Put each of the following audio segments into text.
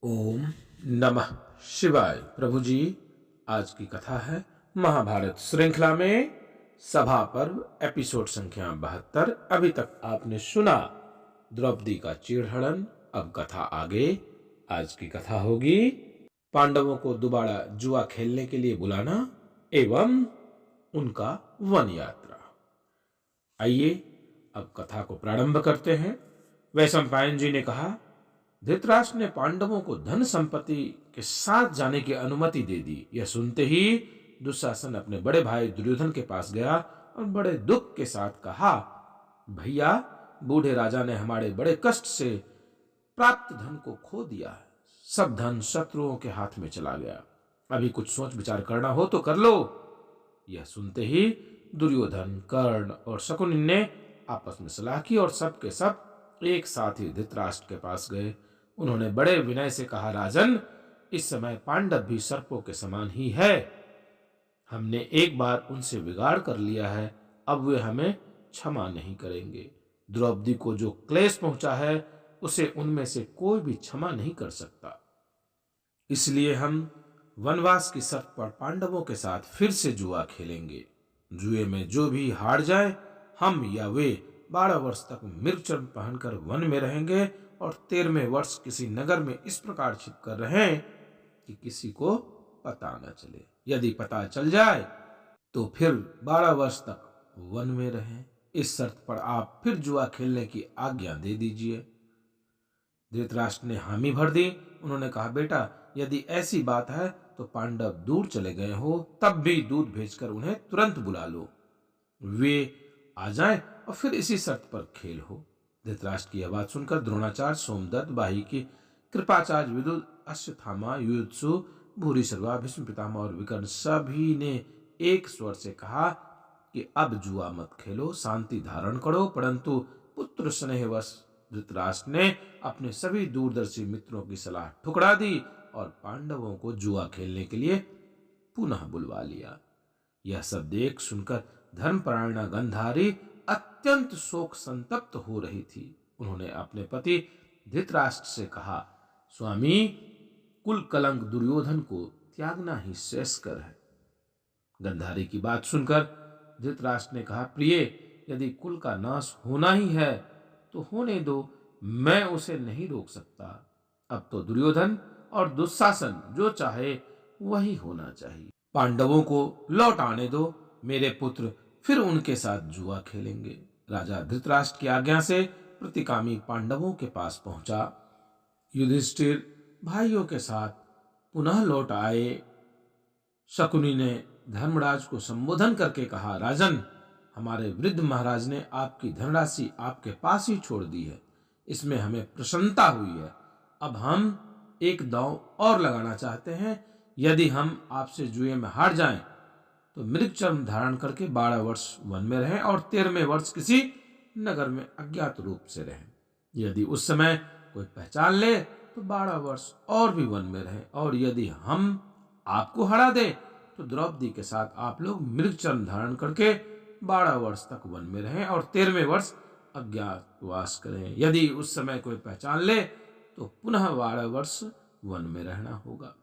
ओम नमः शिवाय। प्रभु जी, आज की कथा है महाभारत श्रृंखला में सभा पर्व एपिसोड संख्या 72। अभी तक आपने सुना द्रौपदी का चीड़हरण। अब कथा आगे। आज की कथा होगी पांडवों को दोबारा जुआ खेलने के लिए बुलाना एवं उनका वन यात्रा। आइए अब कथा को प्रारंभ करते हैं। वैशंपायन जी ने कहा, धृतराष्ट्र ने पांडवों को धन संपत्ति के साथ जाने की अनुमति दे दी। यह सुनते ही दुशासन अपने बड़े भाई दुर्योधन के पास गया और बड़े दुख के साथ कहा, भैया, बूढ़े राजा ने हमारे बड़े कष्ट से प्राप्त धन को खो दिया है। सब धन शत्रुओं के हाथ में चला गया। अभी कुछ सोच विचार करना हो तो कर लो। यह सुनते ही दुर्योधन, कर्ण और शकुनि ने आपस में सलाह की और सब के सब एक साथ ही धृतराष्ट्र के पास गए। उन्होंने बड़े विनय से कहा, राजन, इस समय पांडव भी सर्पों के समान ही है। हमने एक बार उनसे बिगाड़ कर लिया है, अब वे हमें क्षमा नहीं करेंगे। द्रौपदी को जो क्लेश पहुंचा है उसे उनमें से कोई भी क्षमा नहीं कर सकता। इसलिए हम वनवास की शर्त पर पांडवों के साथ फिर से जुआ खेलेंगे। जुए में जो भी हार जाए, हम या वे 12 वर्ष तक मृगचर्म पहनकर वन में रहेंगे और 13वें वर्ष किसी नगर में इस प्रकार छिप कर रहें कि किसी को पता न चले। यदि पता चल जाए तो फिर 12 वर्ष तक वन में रहें। इस शर्त पर आप फिर जुआ खेलने की आज्ञा दे दीजिए। धृतराष्ट्र ने हामी भर दी। उन्होंने कहा, बेटा, यदि ऐसी बात है तो पांडव दूर चले गए हो तब भी दूत भेजकर उन्हें तुरंत बुला लो। वे आ जाएं और फिर इसी शर्त पर खेल हो। धृतराष्ट्र की यह बात सुनकर द्रोणाचार्य, सोमदत्त, बाहिकी, कृपाचार्य, विदुर, अश्वत्थामा, युयुत्सु, भूरिश्रवा, भीष्म पितामह और विकर्ण सभी ने एक स्वर से कहा कि अब जुआ मत खेलो, शांति धारण करो। परंतु पुत्र स्नेहवश धृतराष्ट्र ने अपने सभी दूरदर्शी मित्रों की सलाह ठुकरा दी और पांडवों को जुआ खेलने के लिए पुनः बुलवा लिया। यह सब देख सुनकर धर्मपरायणा गांधारी अत्यंत शोक संतप्त हो रही थी। उन्होंने अपने पति धृतराष्ट्र से कहा, स्वामी, कुल कलंक दुर्योधन को त्यागना ही श्रेयस्कर है। गांधारी की बात सुनकर धृतराष्ट्र ने कहा, प्रिय, यदि कुल का नाश होना ही है तो होने दो, मैं उसे नहीं रोक सकता। अब तो दुर्योधन और दुशासन जो चाहे वही होना चाहिए। पांडवों को लौट आने दो, मेरे पुत्र फिर उनके साथ जुआ खेलेंगे। राजा धृतराष्ट्र की आज्ञा से प्रतिकामी पांडवों के पास पहुंचा। युधिष्ठिर भाइयों के साथ पुनः लौट आए। शकुनि ने धर्मराज को संबोधन करके कहा, राजन, हमारे वृद्ध महाराज ने आपकी धनराशि आपके पास ही छोड़ दी है, इसमें हमें प्रसन्नता हुई है। अब हम एक दांव और लगाना चाहते हैं। यदि हम आपसे जुए में हार जाएं तो मृगचर्म धारण करके 12 वर्ष वन में रहें और 13वें वर्ष किसी नगर में अज्ञात रूप से रहें। यदि उस समय कोई पहचान ले तो 12 वर्ष और भी वन में रहें, और यदि हम आपको हरा दें तो द्रौपदी के साथ आप लोग मृगचर्म धारण करके 12 वर्ष तक वन में रहें और 13वें वर्ष अज्ञातवास करें। यदि उस समय कोई पहचान ले तो पुनः 12 वर्ष वन में रहना होगा।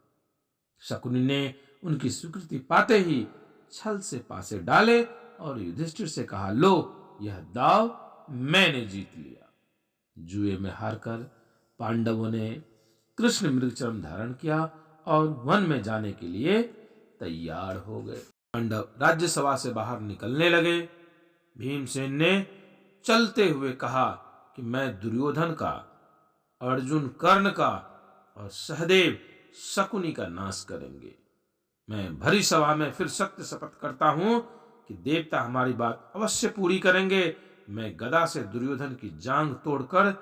शकुनि ने उनकी स्वीकृति पाते ही छल से पासे डाले और युधिष्ठिर से कहा, लो, यह दाव मैंने जीत लिया। जुए में हारकर पांडवों ने कृष्ण मृगचर्म धारण किया और वन में जाने के लिए तैयार हो गए। पांडव राज्यसभा से बाहर निकलने लगे। भीमसेन ने चलते हुए कहा कि मैं दुर्योधन का, अर्जुन कर्ण का और सहदेव शकुनि का नाश करेंगे। मैं भरी सभा में फिर सत्य शपथ करता हूं कि देवता हमारी बात अवश्य पूरी करेंगे। मैं गदा से दुर्योधन की जांघ तोड़कर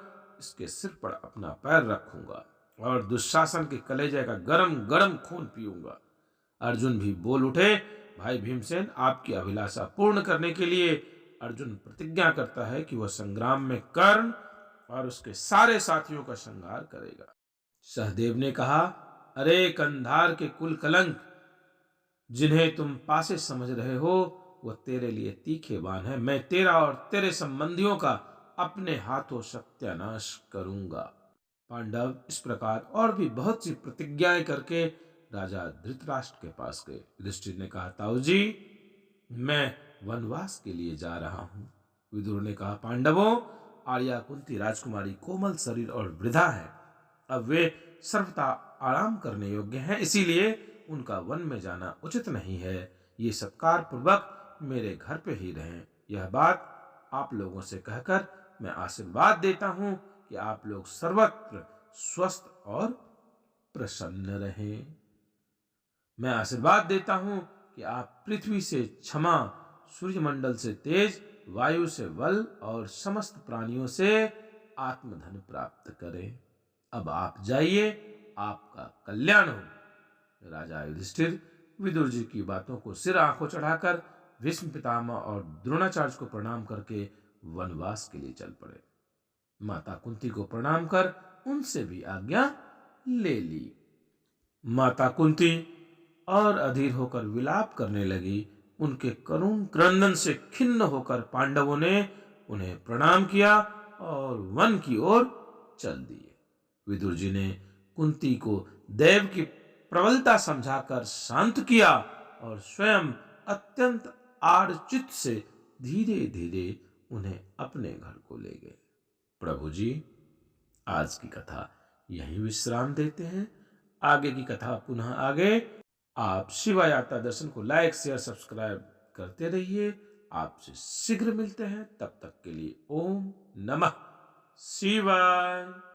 इसके सिर पर अपना पैर रखूंगा और दुशासन के कलेजे का गरम गरम खून पीऊंगा। अर्जुन भी बोल उठे, भाई भीमसेन, आपकी अभिलाषा पूर्ण करने के लिए अर्जुन प्रतिज्ञा करता है कि वह संग्राम में कर्ण और उसके सारे साथियों का संहार करेगा। सहदेव ने कहा, अरे कंधार के कुल कलंक, जिन्हें तुम पासे समझ रहे हो वह तेरे लिए तीखे बाण है। मैं तेरा और तेरे संबंधियों का अपने हाथों सत्यानाश करूंगा। पांडव इस प्रकार और भी बहुत सी प्रतिज्ञाएं करके राजा धृतराष्ट्र के पास गए। युधिष्ठिर ने कहा, ताऊ जी, मैं वनवास के लिए जा रहा हूं। विदुर ने कहा, पांडवों, आर्या कुंती राजकुमारी कोमल शरीर और वृद्धा है। अब वे सर्वथा आराम करने योग्य हैं, इसीलिए उनका वन में जाना उचित नहीं है। ये सत्कार पूर्वक मेरे घर पे ही रहें। यह बात आप लोगों से कहकर मैं आशीर्वाद देता हूं कि आप लोग सर्वत्र स्वस्थ और प्रसन्न रहें। मैं आशीर्वाद देता हूं कि आप पृथ्वी से क्षमा, सूर्यमंडल से तेज, वायु से बल और समस्त प्राणियों से आत्मधन प्राप्त करें। अब आप जाइए, आपका कल्याण हो। राजा युधिष्ठिर विदुर जी की बातों को सिर आंखों चढ़ाकर भीष्म पितामह और द्रोणाचार्य को प्रणाम करके वनवास के लिए चल पड़े। माता कुंती को प्रणाम कर उनसे भी आज्ञा ले ली। माता कुंती और अधीर होकर विलाप करने लगी। उनके करुण क्रंदन से खिन्न होकर पांडवों ने उन्हें प्रणाम किया और वन की ओर चल दिए। विदुर जी ने कुंती को देव की प्रबलता समझाकर शांत किया और स्वयं अत्यंत आर्चित से धीरे धीरे उन्हें अपने घर को ले गए। प्रभु जी, आज की कथा यहीं विश्राम देते हैं। आगे की कथा पुनः आगे। आप शिवा यात्रा दर्शन को लाइक, शेयर, सब्सक्राइब करते रहिए। आपसे शीघ्र मिलते हैं। तब तक के लिए ओम नमः शिवाय।